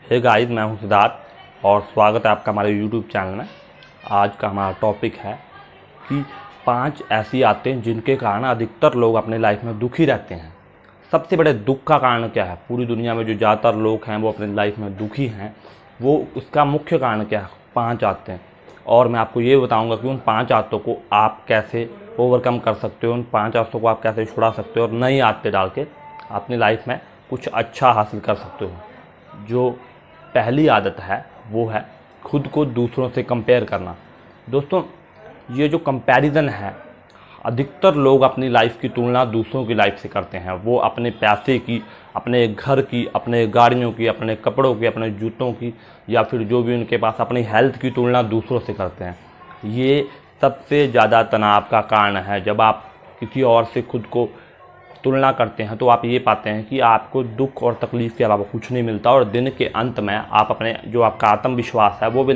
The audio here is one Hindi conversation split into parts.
हे गाइस, मैं हूं सिद्धार्थ और स्वागत है आपका हमारे यूट्यूब चैनल में। आज का हमारा टॉपिक है कि 5 ऐसी आदतें जिनके कारण अधिकतर लोग अपने लाइफ में दुखी रहते हैं। सबसे बड़े दुख का कारण क्या है? पूरी दुनिया में जो ज़्यादातर लोग हैं वो अपने लाइफ में दुखी हैं, वो उसका मुख्य कारण क्या है? 5 आदतें। और मैं आपको ये बताऊँगा कि उन 5 आदतों को आप कैसे ओवरकम कर सकते हो, उन 5 आदतों को आप कैसे छुड़ा सकते हो और नई आदतें डाल के अपनी लाइफ में कुछ अच्छा हासिल कर सकते हो। जो पहली आदत है वो है खुद को दूसरों से कंपेयर करना। दोस्तों, ये जो कंपैरिजन है, अधिकतर लोग अपनी लाइफ की तुलना दूसरों की लाइफ से करते हैं। वो अपने पैसे की, अपने घर की, अपने गाड़ियों की, अपने कपड़ों की, अपने जूतों की, या फिर जो भी उनके पास, अपनी हेल्थ की तुलना दूसरों से करते हैं। ये सबसे ज़्यादा तनाव का कारण है। जब आप किसी और से खुद को तुलना करते हैं तो आप ये पाते हैं कि आपको दुख और तकलीफ़ के अलावा कुछ नहीं मिलता, और दिन के अंत में आप अपने जो आपका आत्मविश्वास है वो भी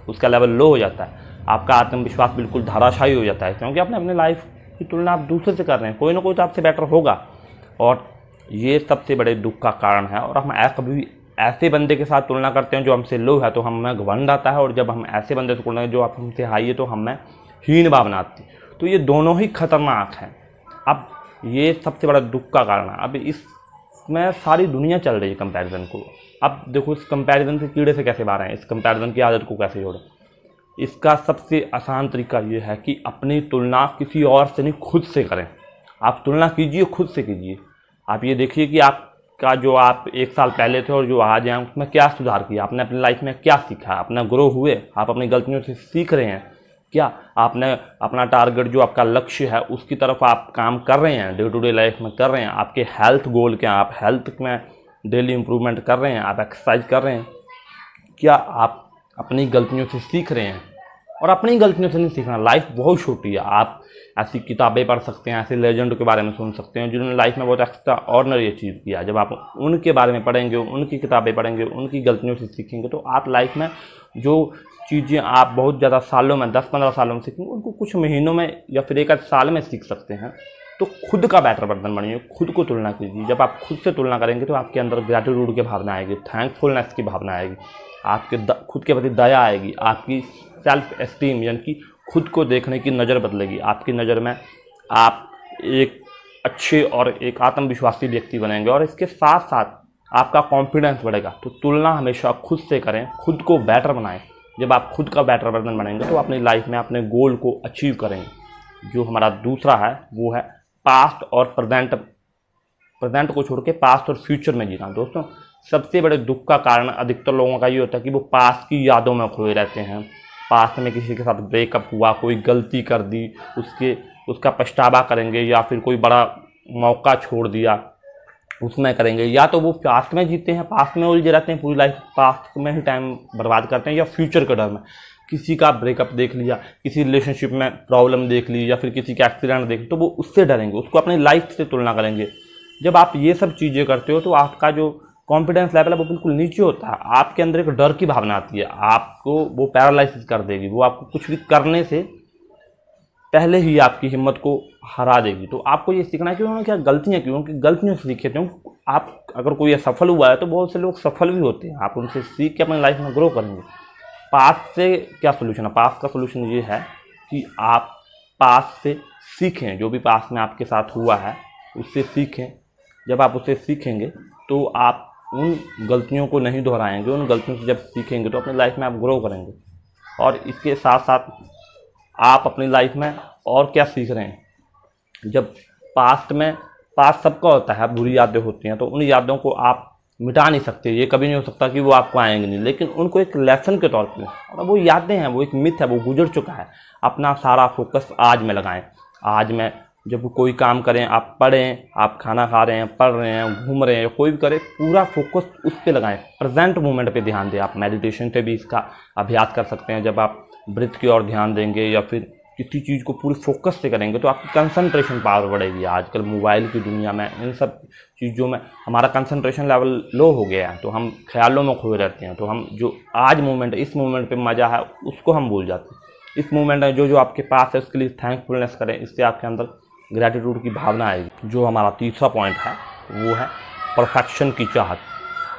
उसका लेवल लो हो जाता है। आपका आत्मविश्वास बिल्कुल धराशायी हो जाता है, क्योंकि आपने अपने लाइफ की तुलना आप दूसरे से कर रहे हैं। कोई ना कोई तो आपसे बेटर होगा, और ये सबसे बड़े दुख का कारण है। और हम कभी ऐसे बंदे के साथ तुलना करते हैं जो हमसे लो है तो हमें घमंड आता है, और जब हम ऐसे बंदे से तुलना जो आप हमसे हाई है तो हमें हीन भावना आती है। तो ये दोनों ही खतरनाक हैं। अब ये सबसे बड़ा दुख का कारण है। अब इसमें सारी दुनिया चल रही है कंपैरिजन को। अब देखो, इस कंपैरिजन से कीड़े से कैसे बाहर आएं, इस कंपैरिजन की आदत को कैसे जोड़ें। इसका सबसे आसान तरीका ये है कि अपनी तुलना किसी और से नहीं, खुद से करें। आप तुलना कीजिए, खुद से कीजिए। आप ये देखिए कि आपका जो आप 1 साल पहले थे और जो आज हैं उसमें क्या सुधार किया, आपने अपनी लाइफ में क्या सीखा, अपना ग्रो हुए, आप अपनी गलतियों से सीख रहे हैं क्या, आपने अपना टारगेट जो आपका लक्ष्य है उसकी तरफ आप काम कर रहे हैं, डे टू डे लाइफ में कर रहे हैं। आपके हेल्थ गोल क्या, आप हेल्थ में डेली इम्प्रूवमेंट कर रहे हैं, आप एक्सरसाइज कर रहे हैं क्या, आप अपनी गलतियों से सीख रहे हैं। और अपनी गलतियों से नहीं सीखना, लाइफ बहुत छोटी है। आप ऐसी किताबें पढ़ सकते हैं, ऐसे लेजेंड के बारे में सुन सकते हैं जिन्होंने लाइफ में बहुत एक्स्ट्रा ऑर्डिनरी अचीव किया। जब आप उनके बारे में पढ़ेंगे, उनकी किताबें पढ़ेंगे, उनकी गलतियों से सीखेंगे, तो आप लाइफ में जो चीज़ें आप बहुत ज़्यादा सालों में, 10-15 सालों में सीखेंगे, उनको कुछ महीनों में या फिर 1 आध साल में सीख सकते हैं। तो खुद का बेटर वर्जन बनिए, खुद को तुलना कीजिए। जब आप खुद से तुलना करेंगे तो आपके अंदर ग्रैटिट्यूड की भावना आएगी, थैंकफुलनेस की भावना आएगी, आपके खुद के प्रति दया आएगी, आपकी सेल्फ एस्टीम यानी कि खुद को देखने की नज़र बदलेगी। आपकी नज़र में आप एक अच्छे और एक आत्मविश्वासी व्यक्ति बनेंगे, और इसके साथ साथ आपका कॉन्फिडेंस बढ़ेगा। तो तुलना हमेशा खुद से करें, खुद को बेटर बनाएं। जब आप खुद का बेटर वर्जन बनेंगे तो अपनी लाइफ में अपने गोल को अचीव करेंगे। जो हमारा दूसरा है वो है पास्ट और प्रेजेंट को छोड़ के पास्ट और फ्यूचर में जीना। दोस्तों, सबसे बड़े दुख का कारण अधिकतर लोगों का ये होता है कि वो पास्ट की यादों में खोए रहते हैं। पास्ट में किसी के साथ ब्रेकअप हुआ, कोई गलती कर दी, उसका पछतावा करेंगे, या फिर कोई बड़ा मौका छोड़ दिया उसमें करेंगे। या तो वो पास्ट में जीते हैं, पास्ट में उलझे रहते हैं, पूरी लाइफ पास्ट में ही टाइम बर्बाद करते हैं, या फ्यूचर के डर में किसी का ब्रेकअप देख लिया, किसी रिलेशनशिप में प्रॉब्लम देख ली, या फिर किसी का एक्सीडेंट देख, तो वो उससे डरेंगे, उसको अपनी लाइफ से तुलना करेंगे। जब आप ये सब चीज़ें करते हो तो आपका जो कॉन्फिडेंस लेवल है वो बिल्कुल नीचे होता है। आपके अंदर एक डर की भावना आती है, आपको वो पैरालाइसिस कर देगी। वो आपको कुछ भी करने से पहले ही आपकी हिम्मत को हरा देगी। तो आपको ये सीखना है कि उन्होंने क्या गलतियाँ की, उनकी गलतियों से सीखे थे। आप अगर कोई सफल हुआ है तो बहुत से लोग सफल भी होते हैं, आप उनसे सीख के अपनी लाइफ में ग्रो करेंगे। पास्ट से क्या सोल्यूशन है? पास्ट का सोल्यूशन ये है कि आप पास्ट से सीखें, जो भी पास्ट में आपके साथ हुआ है उससे सीखें। जब आप उससे सीखेंगे तो आप उन गलतियों को नहीं दोहराएंगे। उन गलतियों से जब सीखेंगे तो अपनी लाइफ में आप ग्रो करेंगे। और इसके साथ साथ आप अपनी लाइफ में और क्या सीख रहे हैं? जब पास्ट सबका होता है, बुरी यादें होती हैं, तो उन यादों को आप मिटा नहीं सकते। ये कभी नहीं हो सकता कि वो आपको आएंगे नहीं, लेकिन उनको एक लेसन के तौर पे, और वो यादें हैं, वो एक मिथ है, वो गुजर चुका है। अपना सारा फोकस आज में लगाएं। आज में जब कोई काम करें, आप पढ़ें, आप खाना खा रहे हैं, पढ़ रहे हैं, घूम रहे हैं, कोई भी करें, पूरा फोकस उस पर लगाएं। प्रेजेंट मोमेंट पे ध्यान दें। आप मेडिटेशन से भी इसका अभ्यास कर सकते हैं। जब आप ब्रीथ की ओर ध्यान देंगे या फिर किसी चीज़ को पूरी फोकस से करेंगे तो आपकी कंसंट्रेशन पावर बढ़ेगी। आजकल मोबाइल की दुनिया में इन सब चीज़ों में हमारा कंसंट्रेशन लेवल लो हो गया है, तो हम ख्यालों में खोए रहते हैं। तो हम जो आज मोमेंट, इस मोमेंट पे मज़ा है, उसको हम भूल जाते हैं। इस मोमेंट में जो आपके पास है उसके लिए थैंकफुलनेस करें। इससे आपके अंदर ग्रैटिट्यूड की भावना आएगी। जो हमारा तीसरा पॉइंट है वो है परफेक्शन की चाहत।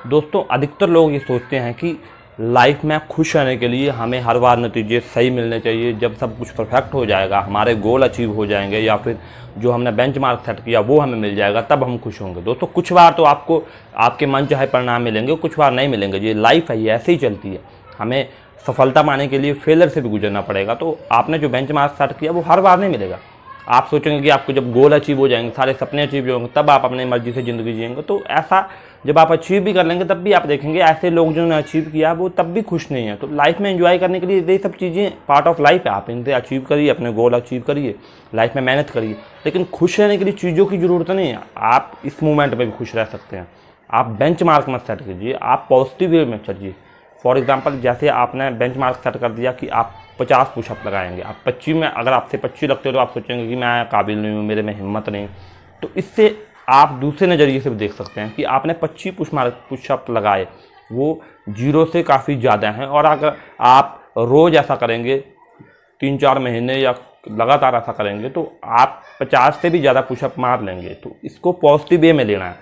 दोस्तों अधिकतर लोग ये सोचते हैं कि लाइफ में खुश रहने के लिए हमें हर बार नतीजे सही मिलने चाहिए, जब सब कुछ परफेक्ट हो जाएगा, हमारे गोल अचीव हो जाएंगे या फिर जो हमने बेंचमार्क सेट किया वो हमें मिल जाएगा, तब हम खुश होंगे। दोस्तों कुछ बार तो आपको आपके मन चाहे परिणाम मिलेंगे, कुछ बार नहीं मिलेंगे। ये लाइफ है, ये ऐसे ही चलती है। हमें सफलता पाने के लिए फेलियर से भी गुजरना पड़ेगा। तो आपने जो बेंचमार्क सेट किया वो हर बार नहीं मिलेगा। आप सोचेंगे कि आपको जब गोल अचीव हो जाएंगे, सारे सपने अचीव होंगे, तब आप अपनी मर्जी से ज़िंदगी जिएंगे। तो ऐसा जब आप अचीव भी कर लेंगे तब भी आप देखेंगे ऐसे लोग जिन्होंने अचीव किया वो तब भी खुश नहीं है। तो लाइफ में एंजॉय करने के लिए ये सब चीज़ें पार्ट ऑफ लाइफ है। आप इनसे अचीव करिए, अपने गोल अचीव करिए, लाइफ में मेहनत करिए, लेकिन खुश रहने के लिए चीज़ों की ज़रूरत नहीं है। आप इस मोमेंट में भी खुश रह सकते हैं। आप बेंचमार्क मत सेट कीजिए, आप पॉजिटिव वे में चलिए। फॉर एग्जाम्पल, जैसे आपने बेंचमार्क सेट कर दिया कि आप 50 पुशअप लगाएंगे, आप 25 में अगर आपसे 25 लगते हो तो आप सोचेंगे कि मैं काबिल नहीं हूँ, मेरे में हिम्मत नहीं। तो इससे आप दूसरे नज़रिए से भी देख सकते हैं कि आपने 25 पुशअप लगाए, वो 0 से काफ़ी ज़्यादा हैं। और अगर आप रोज़ ऐसा करेंगे, 3-4 महीने या लगातार ऐसा करेंगे, तो आप 50 से भी ज़्यादा पुशअप मार लेंगे। तो इसको पॉजिटिव वे में लेना है।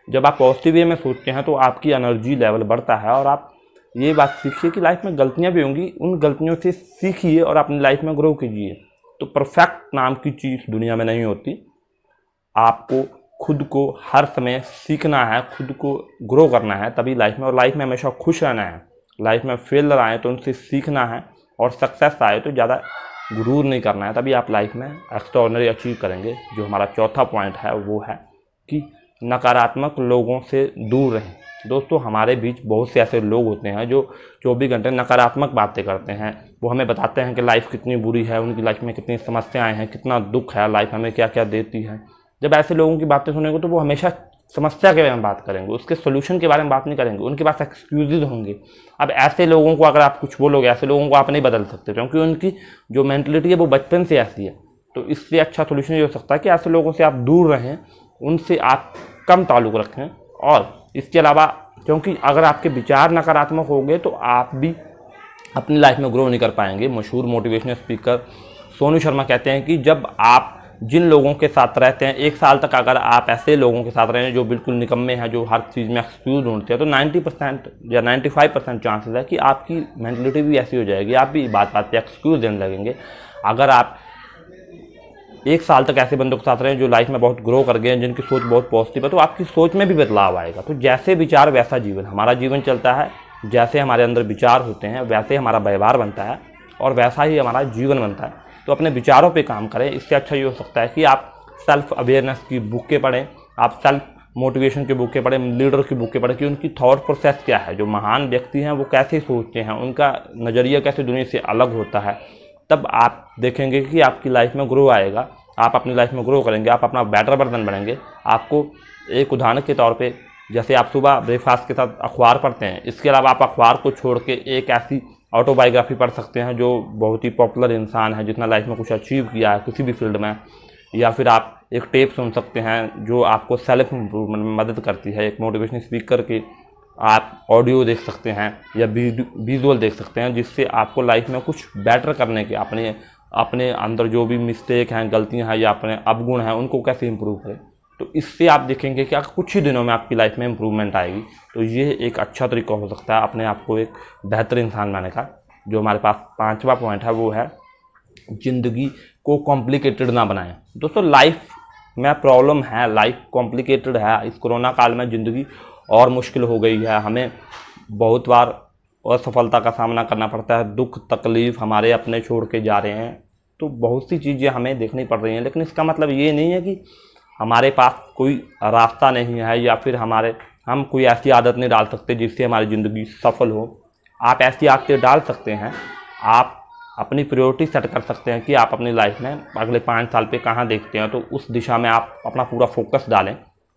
जब आप पॉजिटिव वे में सोचते हैं तो आपकी एनर्जी लेवल बढ़ता है। और आप ये बात सीखिए कि लाइफ में गलतियां भी होंगी, उन गलतियों से सीखिए और अपनी लाइफ में ग्रो कीजिए। तो परफेक्ट नाम की चीज़ दुनिया में नहीं होती। आपको खुद को हर समय सीखना है, खुद को ग्रो करना है, तभी लाइफ में। और लाइफ में हमेशा खुश रहना है। लाइफ में फेलियर आए तो उनसे सीखना है, और सक्सेस आए तो ज़्यादा गुरूर नहीं करना है, तभी आप लाइफ में एक्स्ट्राऑर्डिनरी अचीव करेंगे। जो हमारा चौथा पॉइंट है वो है कि नकारात्मक लोगों से दूर रहें। दोस्तों हमारे बीच बहुत से ऐसे लोग होते हैं जो 24 घंटे नकारात्मक बातें करते हैं। वो हमें बताते हैं कि लाइफ कितनी बुरी है, उनकी लाइफ में कितनी समस्याएं हैं, कितना दुख है, लाइफ हमें क्या क्या देती है। जब ऐसे लोगों की बातें सुनेंगे तो वो हमेशा समस्या के बारे में बात करेंगे, उसके सोल्यूशन के बारे में बात नहीं करेंगे। उनके पास एक्सक्यूजेज होंगे। अब ऐसे लोगों को अगर आप कुछ बोलोगे, ऐसे लोगों को आप नहीं बदल सकते, क्योंकि उनकी जो मेंटलिटी है वो बचपन से ऐसी है। तो इससे अच्छा सोल्यूशन ये हो सकता है कि ऐसे लोगों से आप दूर रहें, उनसे आप कम ताल्लुक़ रखें। और इसके अलावा, क्योंकि अगर आपके विचार नकारात्मक हो गए तो आप भी अपनी लाइफ में ग्रो नहीं कर पाएंगे। मशहूर मोटिवेशनल स्पीकर सोनू शर्मा कहते हैं कि जब आप जिन लोगों के साथ रहते हैं, 1 साल तक अगर आप ऐसे लोगों के साथ रहें जो बिल्कुल निकम्मे हैं, जो हर चीज़ में एक्सक्यूज ढूंढते हैं, तो 90% या 95% चांसेस है कि आपकी मेंटलिटी भी ऐसी हो जाएगी, आप भी बात बात पे एक्सक्यूज देने लगेंगे। अगर आप 1 साल तक ऐसे बंदों के साथ रहें जो लाइफ में बहुत ग्रो कर गए हैं, जिनकी सोच बहुत पॉजिटिव है, तो आपकी सोच में भी बदलाव आएगा। तो जैसे विचार वैसा जीवन, हमारा जीवन चलता है। जैसे हमारे अंदर विचार होते हैं वैसे हमारा व्यवहार बनता है, और वैसा ही हमारा जीवन बनता है। तो अपने विचारों पे काम करें। इससे अच्छा ये हो सकता है कि आप सेल्फ अवेयरनेस की बुकें पढ़ें, आप सेल्फ मोटिवेशन की बुकें पढ़ें, लीडर की बुकें पढ़ें कि उनकी थॉट प्रोसेस क्या है, जो महान व्यक्ति हैं वो कैसे सोचते हैं, उनका नज़रिया कैसे दुनिया से अलग होता है। तब आप देखेंगे कि आपकी लाइफ में ग्रो आएगा, आप अपनी लाइफ में ग्रो करेंगे, आप अपना बेटर वर्जन बनेंगे। आपको एक उदाहरण के तौर पे, जैसे आप सुबह ब्रेकफास्ट के साथ अखबार पढ़ते हैं, इसके अलावा आप अखबार को छोड़ के एक ऐसी ऑटोबायोग्राफी पढ़ सकते हैं जो बहुत ही पॉपुलर इंसान है, जिसने लाइफ में कुछ अचीव किया है किसी भी फील्ड में। या फिर आप एक टेप सुन सकते हैं जो आपको सेल्फ इम्प्रूवमेंट में मदद करती है, एक मोटिवेशनल स्पीकर की आप ऑडियो देख सकते हैं या विजुअल देख सकते हैं, जिससे आपको लाइफ में कुछ बेटर करने के, अपने अंदर जो भी मिस्टेक हैं, गलतियां हैं या अपने अवगुण हैं, उनको कैसे इंप्रूव करें। तो इससे आप देखेंगे कि कुछ ही दिनों में आपकी लाइफ में इम्प्रूवमेंट आएगी। तो ये एक अच्छा तरीका हो सकता है अपने आप को एक बेहतर इंसान बनाने का। जो हमारे पास 5वां पॉइंट है वो है ज़िंदगी को कॉम्प्लिकेटेड ना बनाएं। दोस्तों लाइफ में प्रॉब्लम है, लाइफ कॉम्प्लिकेटेड है। इस कोरोना काल में ज़िंदगी और मुश्किल हो गई है, हमें बहुत बार असफलता का सामना करना पड़ता है, दुख तकलीफ़ हमारे अपने छोड़ के जा रहे हैं। तो बहुत सी चीज़ें हमें देखनी पड़ रही हैं, लेकिन इसका मतलब ये नहीं है कि हमारे पास कोई रास्ता नहीं है या फिर हम कोई ऐसी आदत नहीं डाल सकते जिससे हमारी ज़िंदगी सफल हो। आप ऐसी आदतें डाल सकते हैं, आप अपनी प्रायोरिटी सेट कर सकते हैं कि आप अपनी लाइफ में अगले 5 साल पे कहाँ देखते हैं, तो उस दिशा में आप अपना पूरा फोकस डालें।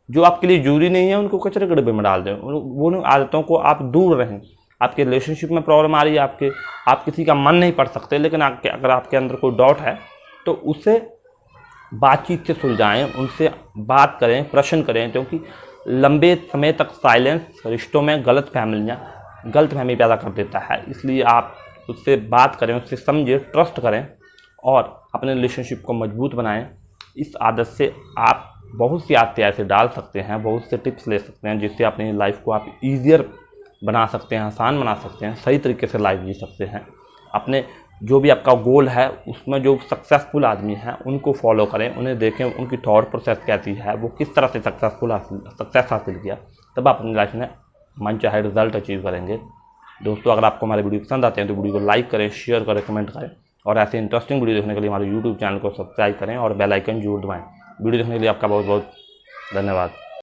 जो आपके लिए जरूरी नहीं है उनको कचरे गड्ढे में डाल दें, वो आदतों को आप दूर रहें। आपके रिलेशनशिप में प्रॉब्लम आ रही है, आप किसी का मन नहीं पढ़ सकते, लेकिन अगर आपके अंदर कोई डाउट है तो उसे बातचीत से सुलझाएं, उनसे बात करें, प्रश्न करें, क्योंकि लंबे समय तक साइलेंस रिश्तों में गलतफहमी पैदा कर देता है। इसलिए आप उससे बात करें, उससे समझें, ट्रस्ट करें और अपने रिलेशनशिप को मजबूत बनाएं। इस आदत से आप बहुत सी आदतें ऐसे डाल सकते हैं, बहुत से टिप्स ले सकते हैं जिससे अपनी लाइफ को आप ईजियर बना सकते हैं, आसान बना सकते हैं, सही तरीके से लाइफ जी सकते हैं। अपने जो भी आपका गोल है उसमें जो सक्सेसफुल आदमी हैं उनको फॉलो करें, उन्हें देखें उनकी थॉट प्रोसेस कैसी है, वो किस तरह से सक्सेस हासिल किया, तब आप अपनी लाइफ में मनचाहे रिजल्ट अचीव करेंगे। दोस्तों, अगर आपको हमारे वीडियो पसंद आते हैं तो वीडियो को लाइक करें, शेयर करें, कमेंट करें और ऐसे इंटरेस्टिंग वीडियो देखने के लिए हमारे यूट्यूब चैनल को सब्सक्राइब करें और बेल आइकन जरूर दबाएं। वीडियो देखने के लिए आपका बहुत बहुत धन्यवाद।